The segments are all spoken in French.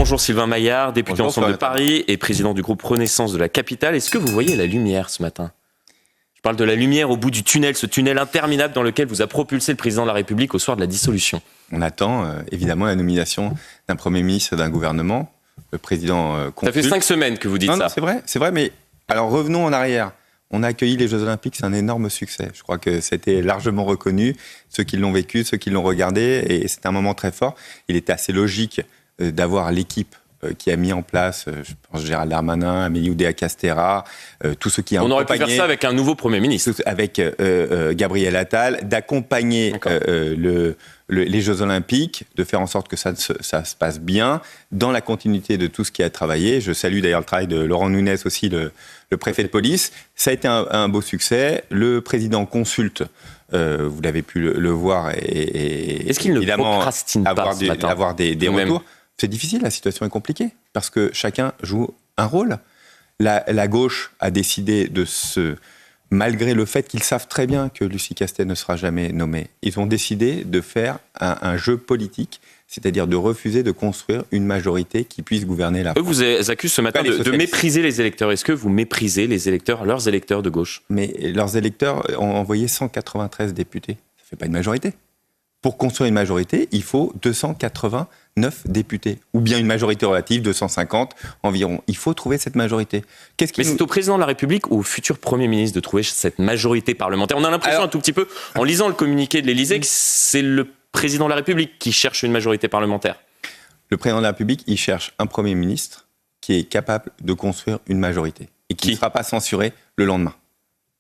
Bonjour Sylvain Maillard, député Bonjour, Ensemble de Paris et président du groupe Renaissance de la capitale. Est-ce que vous voyez la lumière ce matin ? Je parle de la lumière au bout du tunnel, ce tunnel interminable dans lequel vous a propulsé le président de la République au soir de la dissolution. On attend évidemment la nomination d'un Premier ministre et d'un gouvernement. Le président consulte. Ça fait 5 semaines que vous dites ça. Non, c'est vrai, mais alors revenons en arrière. On a accueilli les Jeux Olympiques, c'est un énorme succès. Je crois que c'était largement reconnu, ceux qui l'ont vécu, ceux qui l'ont regardé, et c'était un moment très fort. Il était assez logique d'avoir l'équipe qui a mis en place, je pense Gérald Darmanin, Amélie Oudéa-Castéra, tous ceux qui ont accompagné... On aurait pu faire ça avec un nouveau Premier ministre. Avec Gabriel Attal, d'accompagner les Jeux Olympiques, de faire en sorte que ça se passe bien, dans la continuité de tout ce qui a travaillé. Je salue d'ailleurs le travail de Laurent Nunez aussi, le préfet de police. Ça a été un beau succès. Le président consulte, vous l'avez pu le voir, et est-ce qu'il ne procrastine pas ce matin, avoir des retours. C'est difficile, la situation est compliquée, parce que chacun joue un rôle. La gauche a décidé malgré le fait qu'ils savent très bien que Lucie Castet ne sera jamais nommée, ils ont décidé de faire un jeu politique, c'est-à-dire de refuser de construire une majorité qui puisse gouverner la France. Eux vous accusent ce matin de mépriser les électeurs. Est-ce que vous méprisez les électeurs, leurs électeurs de gauche ? Mais leurs électeurs ont envoyé 193 députés. Ça ne fait pas une majorité. Pour construire une majorité, il faut 289 députés, ou bien une majorité relative, 250 environ. Il faut trouver cette majorité. C'est au président de la République ou au futur Premier ministre de trouver cette majorité parlementaire. On a l'impression un tout petit peu, en lisant le communiqué de l'Élysée, que c'est le président de la République qui cherche une majorité parlementaire. Le président de la République, il cherche un Premier ministre qui est capable de construire une majorité et qui ne sera pas censuré le lendemain.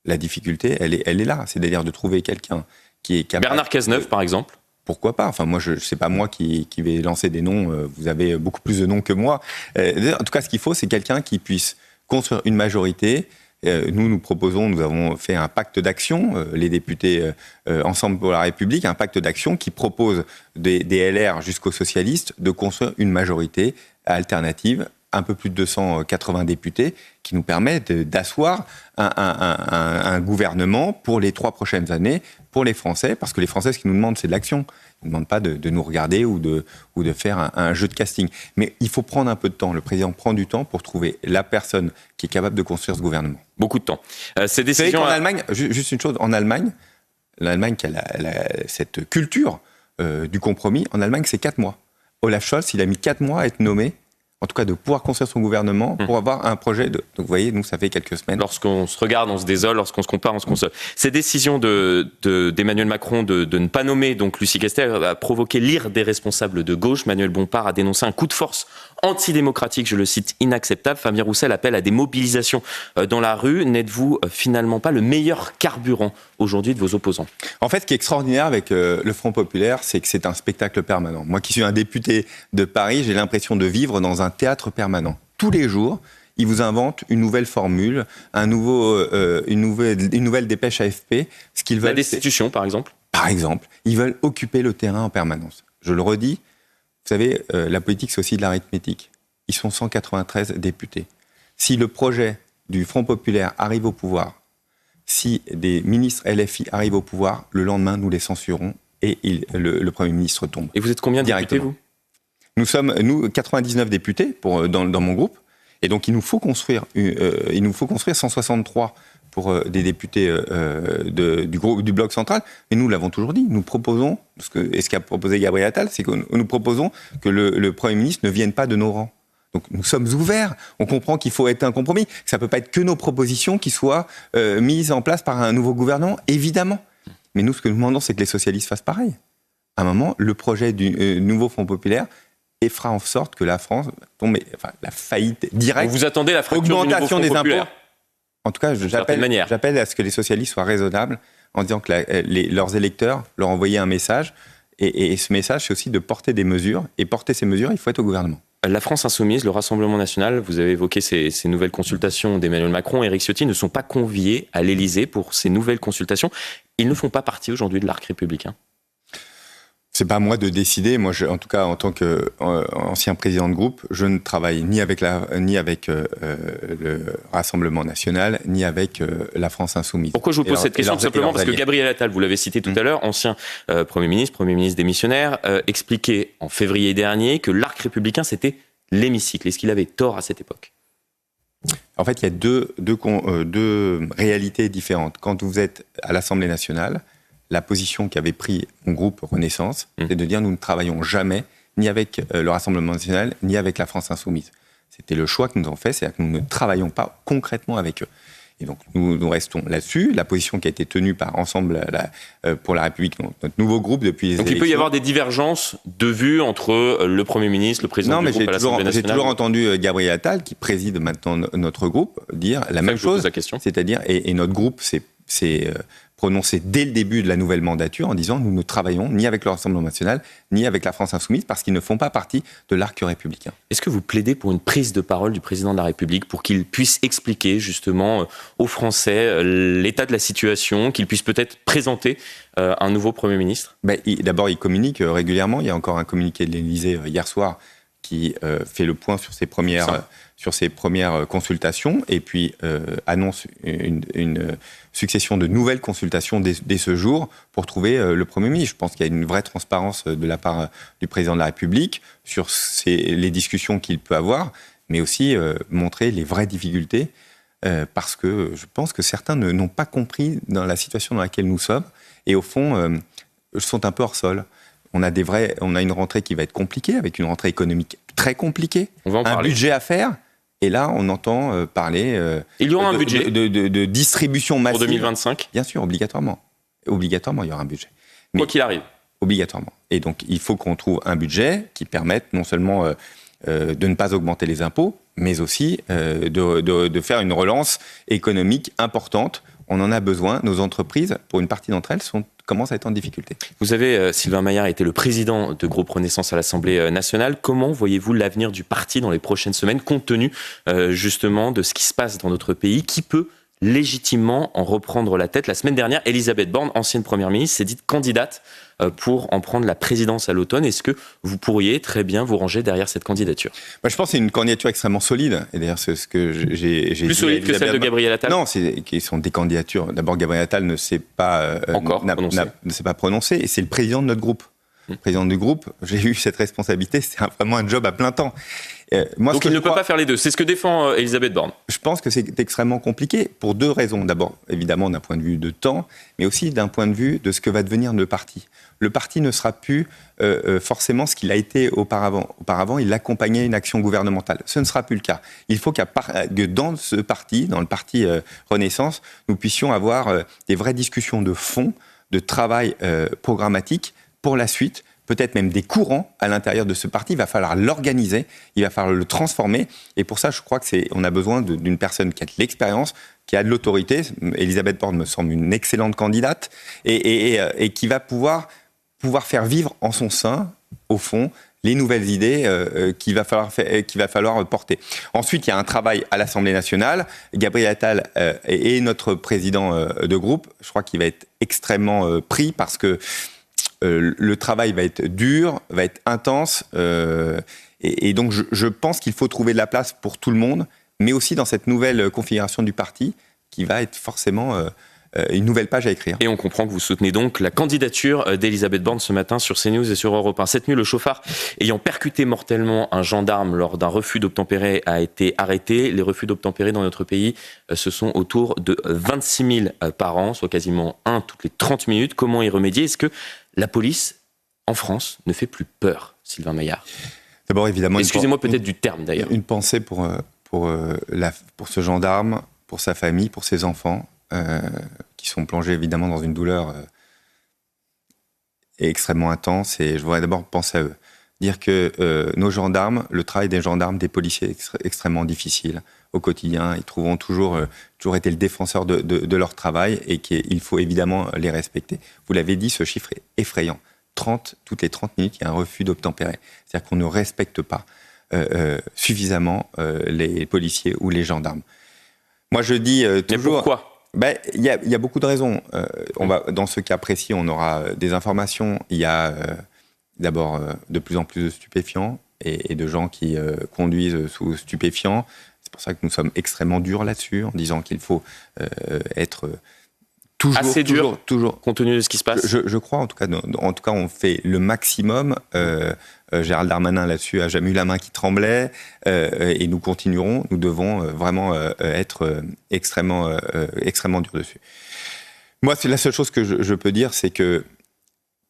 La difficulté, elle est là, c'est-à-dire de trouver quelqu'un qui est capable... Bernard Cazeneuve, par exemple. Pourquoi pas ? Enfin, moi, c'est pas moi qui vais lancer des noms. Vous avez beaucoup plus de noms que moi. En tout cas, ce qu'il faut, c'est quelqu'un qui puisse construire une majorité. Nous proposons, nous avons fait un pacte d'action, les députés Ensemble pour la République, un pacte d'action qui propose des LR jusqu'aux socialistes de construire une majorité alternative, un peu plus de 280 députés, qui nous permet d'asseoir un gouvernement pour les 3 prochaines années, pour les Français, parce que les Français, ce qu'ils nous demandent, c'est de l'action. Ils ne demandent pas de nous regarder ou de faire un jeu de casting. Mais il faut prendre un peu de temps. Le président prend du temps pour trouver la personne qui est capable de construire ce gouvernement. Beaucoup de temps. Ces décisions... Vous savez qu'en Allemagne, juste une chose, en Allemagne, l'Allemagne qui a cette culture du compromis, en Allemagne, c'est 4 mois. Olaf Scholz, il a mis 4 mois à être nommé, en tout cas de pouvoir construire son gouvernement pour avoir un projet de... Donc vous voyez, nous, ça fait quelques semaines. Lorsqu'on se regarde, on se désole, lorsqu'on se compare, on se console. Ces décisions d'Emmanuel Macron de ne pas nommer donc Lucie Castet a provoqué l'ire des responsables de gauche. Manuel Bompard a dénoncé un coup de force antidémocratique, je le cite, inacceptable. Fabien Roussel appelle à des mobilisations dans la rue. N'êtes-vous finalement pas le meilleur carburant aujourd'hui de vos opposants ? En fait, ce qui est extraordinaire avec le Front Populaire, c'est que c'est un spectacle permanent. Moi qui suis un député de Paris, j'ai l'impression de vivre dans un théâtre permanent. Tous les jours, ils vous inventent une nouvelle formule, une nouvelle dépêche AFP. Ce qu'ils veulent, la destitution, par exemple ? Par exemple, ils veulent occuper le terrain en permanence. Je le redis, vous savez, la politique, c'est aussi de l'arithmétique. Ils sont 193 députés. Si le projet du Front Populaire arrive au pouvoir, si des ministres LFI arrivent au pouvoir, le lendemain, nous les censurons et le Premier ministre tombe. Et vous êtes combien de députés, vous ? Nous sommes, 99 députés dans mon groupe. Et donc, il nous faut construire 163 pour des députés du bloc central. Mais nous l'avons toujours dit. Nous proposons, ce qu'a proposé Gabriel Attal, c'est que nous proposons que le Premier ministre ne vienne pas de nos rangs. Donc, nous sommes ouverts. On comprend qu'il faut être un compromis. Ça ne peut pas être que nos propositions qui soient mises en place par un nouveau gouvernement, évidemment. Mais nous, ce que nous demandons, c'est que les socialistes fassent pareil. À un moment, le projet du nouveau Front Populaire fera en sorte que la France tombe, la faillite directe. Vous attendez la fracture augmentation du nouveau Front des populaire. impôts. En tout cas, j'appelle à ce que les socialistes soient raisonnables en disant que leurs électeurs leur envoyaient un message. Et ce message, c'est aussi de porter des mesures. Et porter ces mesures, il faut être au gouvernement. La France Insoumise, le Rassemblement National, vous avez évoqué ces nouvelles consultations d'Emmanuel Macron et Éric Ciotti, ne sont pas conviés à l'Élysée pour ces nouvelles consultations. Ils ne font pas partie aujourd'hui de l'arc républicain. C'est pas à moi de décider. Moi, en tout cas, en tant qu'ancien président de groupe, je ne travaille ni avec le Rassemblement National, ni avec la France Insoumise. Pourquoi je vous pose cette question ? Tout simplement parce que Gabriel Attal, vous l'avez cité tout à l'heure, ancien Premier ministre démissionnaire, expliquait en février dernier que l'arc républicain s'était l'hémicycle? Est-ce qu'il avait tort à cette époque? En fait, il y a deux réalités différentes. Quand vous êtes à l'Assemblée nationale, la position qu'avait pris mon groupe Renaissance, c'est de dire nous ne travaillons jamais ni avec le Rassemblement national, ni avec la France insoumise. C'était le choix que nous avons fait, c'est-à-dire que nous ne travaillons pas concrètement avec eux. Et donc, nous restons là-dessus. La position qui a été tenue par Ensemble pour la République, notre nouveau groupe depuis les élections. Donc, il peut y avoir des divergences de vues entre le Premier ministre, le président du groupe à l'Assemblée nationale. J'ai toujours entendu Gabriel Attal, qui préside maintenant notre groupe, dire la même chose. C'est-à-dire, et notre groupe s'est prononcé dès le début de la nouvelle mandature en disant nous ne travaillons ni avec le Rassemblement national, ni avec la France insoumise, parce qu'ils ne font pas partie de l'arc républicain. Est-ce que vous plaidez pour une prise de parole du président de la République pour qu'il puisse expliquer justement aux Français l'état de la situation, qu'il puisse peut-être présenter un nouveau Premier ministre? D'abord, il communique régulièrement. Il y a encore un communiqué de l'Élysée hier soir qui fait le point sur ses premières consultations et puis annonce une succession de nouvelles consultations dès ce jour pour trouver le Premier ministre. Je pense qu'il y a une vraie transparence de la part du Président de la République sur les discussions qu'il peut avoir, mais aussi montrer les vraies difficultés parce que je pense que certains n'ont pas compris dans la situation dans laquelle nous sommes et au fond sont un peu hors sol. On a une rentrée qui va être compliquée, avec une rentrée économique très compliquée, un budget à faire, et là on entend parler il y aura un budget de distribution massive. Pour 2025 ? Bien sûr, obligatoirement. Obligatoirement, il y aura un budget. Quoi qu'il arrive. Obligatoirement. Et donc il faut qu'on trouve un budget qui permette non seulement de ne pas augmenter les impôts, mais aussi de faire une relance économique importante. On en a besoin. Nos entreprises, pour une partie d'entre elles, commencent à être en difficulté. Vous avez, Sylvain Maillard, été le président de Groupe Renaissance à l'Assemblée nationale. Comment voyez-vous l'avenir du parti dans les prochaines semaines, compte tenu justement de ce qui se passe dans notre pays? Qui peut légitimement en reprendre la tête? La semaine dernière, Elisabeth Borne, ancienne première ministre, s'est dite candidate pour en prendre la présidence à l'automne. Est-ce que vous pourriez très bien vous ranger derrière cette candidature? Je pense que c'est une candidature extrêmement solide. Et d'ailleurs, c'est ce que j'ai dit. Plus solide que celle de Gabriel Attal? Non, qui sont des candidatures. D'abord, Gabriel Attal ne s'est pas prononcé. Et c'est le président de notre groupe. Président du groupe, j'ai eu cette responsabilité. C'est vraiment un job à plein temps. Donc il ne peut pas faire les deux. C'est ce que défend Elisabeth Borne. Je pense que c'est extrêmement compliqué pour deux raisons. D'abord, évidemment, d'un point de vue de temps, mais aussi d'un point de vue de ce que va devenir le parti. Le parti ne sera plus forcément ce qu'il a été auparavant. Auparavant, il accompagnait une action gouvernementale. Ce ne sera plus le cas. Il faut que dans ce parti, dans le parti Renaissance, nous puissions avoir des vraies discussions de fond, de travail programmatique pour la suite, peut-être même des courants à l'intérieur de ce parti. Il va falloir l'organiser, il va falloir le transformer. Et pour ça, je crois qu'on a besoin d'une personne qui a de l'expérience, qui a de l'autorité. Elisabeth Borne me semble une excellente candidate et qui va pouvoir faire vivre en son sein, au fond, les nouvelles idées qu'il va falloir porter. Ensuite, il y a un travail à l'Assemblée nationale. Gabriel Attal est notre président de groupe. Je crois qu'il va être extrêmement pris parce que le travail va être dur, va être intense. Et donc, je pense qu'il faut trouver de la place pour tout le monde, mais aussi dans cette nouvelle configuration du parti qui va être forcément une nouvelle page à écrire. Et on comprend que vous soutenez donc la candidature d'Elisabeth Borne ce matin sur CNews et sur Europe 1. Cette nuit, le chauffard ayant percuté mortellement un gendarme lors d'un refus d'obtempérer a été arrêté. Les refus d'obtempérer dans notre pays, ce sont autour de 26 000 par an, soit quasiment un toutes les 30 minutes. Comment y remédier? Est-ce que la police, en France, ne fait plus peur, Sylvain Maillard? D'abord, évidemment... Excusez-moi peut-être du terme, d'ailleurs. Une pensée pour ce gendarme, pour sa famille, pour ses enfants, qui sont plongés évidemment dans une douleur extrêmement intense. Et je voudrais d'abord penser à eux. Dire que nos gendarmes, le travail des gendarmes, des policiers est extrêmement difficile au quotidien. Ils trouveront toujours été le défenseur de leur travail et qu'il faut évidemment les respecter. Vous l'avez dit, ce chiffre est effrayant. Toutes les 30 minutes, il y a un refus d'obtempérer. C'est-à-dire qu'on ne respecte pas suffisamment les policiers ou les gendarmes. Moi, je dis toujours... Mais pourquoi ? Il y a beaucoup de raisons. Dans ce cas précis, on aura des informations. Il y a d'abord de plus en plus de stupéfiants et de gens qui conduisent sous stupéfiants. C'est pour ça que nous sommes extrêmement durs là-dessus, en disant qu'il faut assez dur, compte tenu de ce qui se passe. Je crois, en tout cas, on fait le maximum. Gérald Darmanin, là-dessus, a jamais eu la main qui tremblait. Et nous continuerons. Nous devons vraiment être extrêmement durs dessus. Moi, c'est la seule chose que je peux dire, c'est que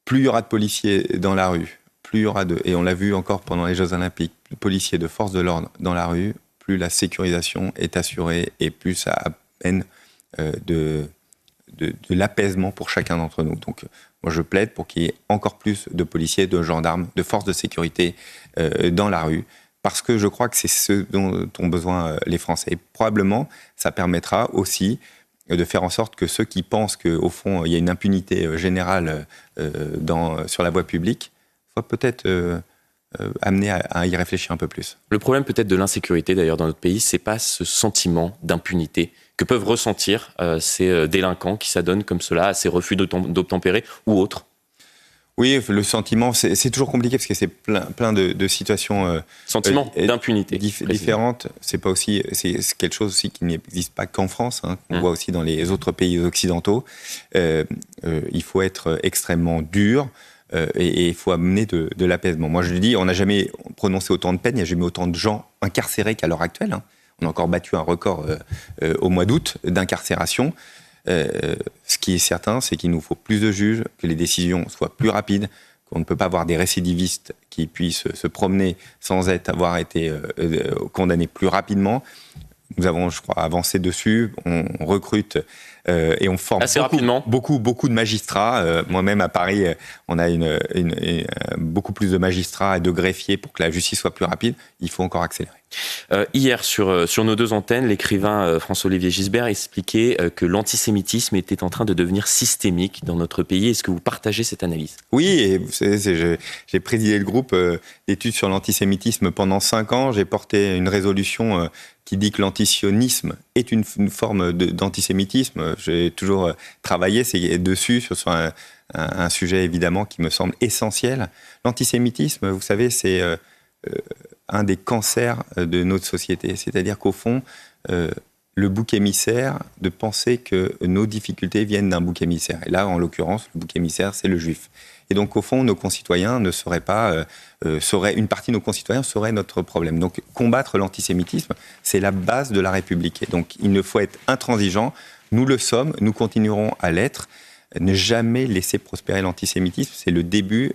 plus il y aura de policiers dans la rue, plus il y aura et on l'a vu encore pendant les Jeux Olympiques, de policiers de force de l'ordre dans la rue, plus la sécurisation est assurée et plus ça amène de l'apaisement pour chacun d'entre nous. Donc, moi, je plaide pour qu'il y ait encore plus de policiers, de gendarmes, de forces de sécurité dans la rue, parce que je crois que c'est ce dont ont besoin les Français. Et probablement, ça permettra aussi de faire en sorte que ceux qui pensent qu'au fond, il y a une impunité générale sur la voie publique soient peut-être amenés à y réfléchir un peu plus. Le problème peut-être de l'insécurité, d'ailleurs, dans notre pays, c'est pas ce sentiment d'impunité que peuvent ressentir ces délinquants qui s'adonnent comme cela à ces refus d'obtempérer ou autres. Oui, le sentiment, c'est toujours compliqué parce que c'est plein de situations sentiment d'impunité différentes. C'est quelque chose aussi qui n'existe pas qu'en France. On voit aussi dans les autres pays occidentaux. Il faut être extrêmement dur et il faut amener de l'apaisement. Moi, je le dis, on n'a jamais prononcé autant de peines, il n'y a jamais autant de gens incarcérés qu'à l'heure actuelle. On a encore battu un record au mois d'août d'incarcération. Ce qui est certain, c'est qu'il nous faut plus de juges, que les décisions soient plus rapides, qu'on ne peut pas avoir des récidivistes qui puissent se promener sans avoir été condamnés plus rapidement. Nous avons, je crois, avancé dessus. On recrute et on forme beaucoup de magistrats. Moi-même, à Paris, on a beaucoup plus de magistrats et de greffiers pour que la justice soit plus rapide. Il faut encore accélérer. Hier, sur nos deux antennes, l'écrivain François-Olivier Gisbert expliquait que l'antisémitisme était en train de devenir systémique dans notre pays. Est-ce que vous partagez cette analyse ? Oui, et vous savez, j'ai présidé le groupe d'études sur l'antisémitisme pendant 5 ans. J'ai porté une résolution qui dit que l'antisionisme est une forme d'antisémitisme. J'ai toujours travaillé dessus, sur un sujet évidemment qui me semble essentiel. L'antisémitisme, vous savez, c'est un des cancers de notre société. C'est-à-dire qu'au fond, le bouc émissaire, de penser que nos difficultés viennent d'un bouc émissaire. Et là, en l'occurrence, le bouc émissaire, c'est le juif. Et donc, au fond, nos concitoyens ne seraient pas... une partie de nos concitoyens serait notre problème. Donc, combattre l'antisémitisme, c'est la base de la République. Et donc, il ne faut être intransigeant. Nous le sommes, nous continuerons à l'être. Ne jamais laisser prospérer l'antisémitisme, c'est le début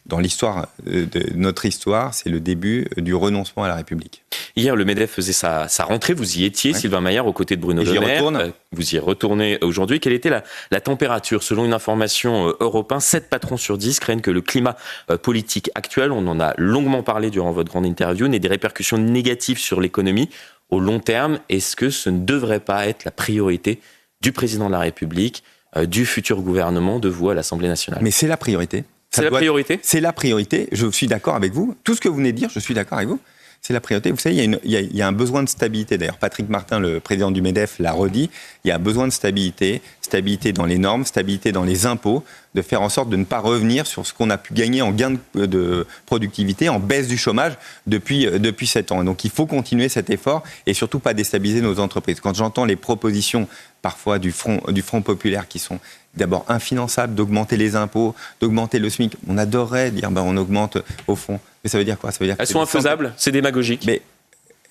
dans l'histoire de notre histoire, c'est le début du renoncement à la République. Hier, le MEDEF faisait sa rentrée. Vous y étiez, ouais. Sylvain Maillard, aux côtés de Bruno Le Maire. Vous y retournez aujourd'hui. Quelle était la température ? Selon une information Europe 1, 7 patrons sur 10 craignent que le climat politique actuel, on en a longuement parlé durant votre grande interview, n'ait des répercussions négatives sur l'économie au long terme. Est-ce que ce ne devrait pas être la priorité du président de la République, du futur gouvernement, de vous à l'Assemblée nationale ? Mais c'est la priorité. C'est la priorité ? C'est la priorité. Je suis d'accord avec vous. Tout ce que vous venez de dire, je suis d'accord avec vous. C'est la priorité. Vous savez, il y a un besoin de stabilité. D'ailleurs, Patrick Martin, le président du MEDEF, l'a redit. Il y a un besoin de stabilité dans les normes, stabilité dans les impôts, de faire en sorte de ne pas revenir sur ce qu'on a pu gagner en gain de productivité, en baisse du chômage depuis 7 ans. Donc, il faut continuer cet effort et surtout pas déstabiliser nos entreprises. Quand j'entends les propositions parfois du Front populaire qui sont d'abord infinançables, d'augmenter les impôts, d'augmenter le SMIC, on adorerait dire on augmente au fond. Mais ça veut dire quoi ? Ça veut dire elles sont infaisables, c'est démagogique. Mais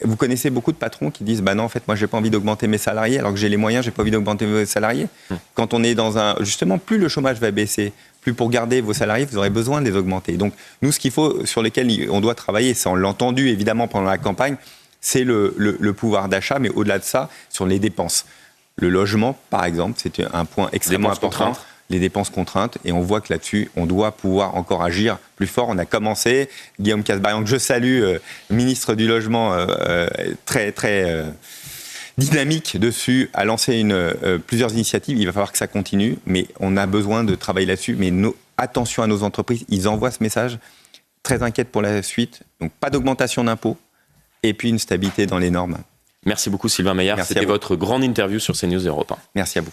vous connaissez beaucoup de patrons qui disent non, en fait, moi, j'ai pas envie d'augmenter mes salariés, alors que j'ai les moyens, j'ai pas envie d'augmenter mes salariés. Quand on est justement, plus le chômage va baisser, plus pour garder vos salariés, vous aurez besoin de les augmenter. Donc, nous, ce qu'il faut, sur lequel on doit travailler, ça, on l'a entendu évidemment pendant la campagne, c'est le pouvoir d'achat, mais au-delà de ça, sur les dépenses. Le logement, par exemple, c'est un point extrêmement important. Les dépenses contraintes, et on voit que là-dessus, on doit pouvoir encore agir plus fort. On a commencé, Guillaume Kasbarian, que je salue, ministre du Logement, très, très dynamique dessus, a lancé plusieurs initiatives. Il va falloir que ça continue, mais on a besoin de travailler là-dessus. Mais attention à nos entreprises, ils envoient ce message, très inquiète pour la suite. Donc, pas d'augmentation d'impôts, et puis une stabilité dans les normes. Merci beaucoup Sylvain Maillard, c'était votre grande interview sur CNews Europe 1. Merci à vous.